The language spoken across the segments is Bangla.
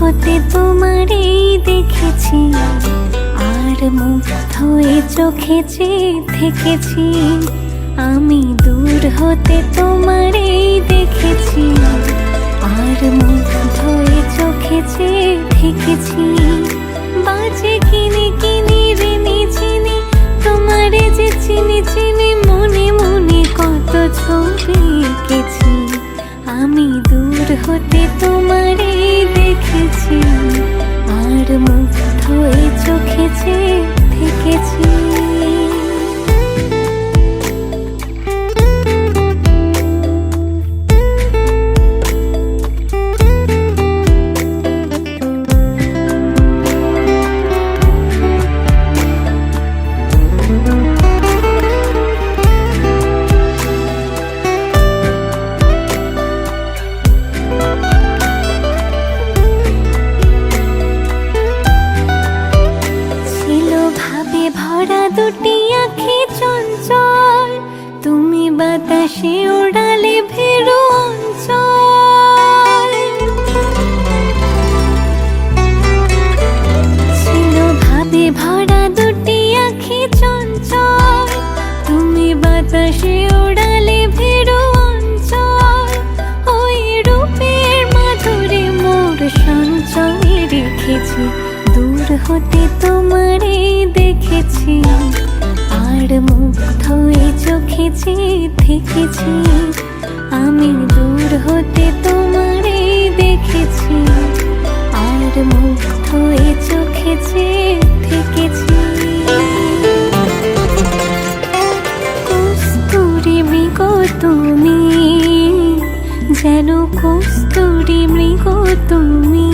হতে তোমারই দেখেছি, আর মুগ্ধ এ চোখে চেয়ে থেকেছি। আমি দূর হতে তোমারই দেখেছি, আর মুগ্ধ এ চোখে চেয়ে থেকেছি। বাজে কিনি কিনি ঋণী চিনি, তোমারে যে চিনি চিনি, মনে মনে কত ছবি এঁকেছি। আমি দূর হতে তোমারে দেখেছি, আর মুগ্ধ এ চোখে চেয়ে থেকেছি। ভরা দুটি আঁখি চঞ্চল, তুমি বাতাসে ওড়ালে ভেরু অঞ্চল। ছিল ভাবে ভরা দুটি আঁখি চঞ্চল, তুমি বাতাসে ওড়ালে ভেরু অঞ্চল। ওই রূপের মাধুরী মোর সঞ্চয়ে রেখেছি, দূর হতে তোমারে দেখেছি, আর মুগ্ধ এ চোখে চেয়ে থেকেছি। আমি দূর হতে তোমারে দেখেছি, আর মুগ্ধ এ চোখে চেয়ে থেকেছি। কস্তুরী মৃগ তুমি, যেন কস্তুরী মৃগ তুমি,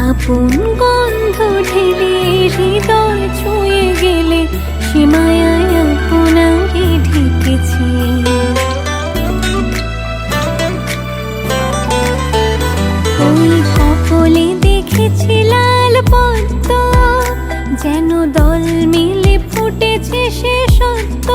আপন গন্ধ ঢেলে হৃদয় ছুঁয়ে গেলে, সীমায় আপনারে ঢেকেছি। ওই কপলে দেখেছি লাল পদ্ম, যেন দল মিলে ফুটেছে সে সত্য।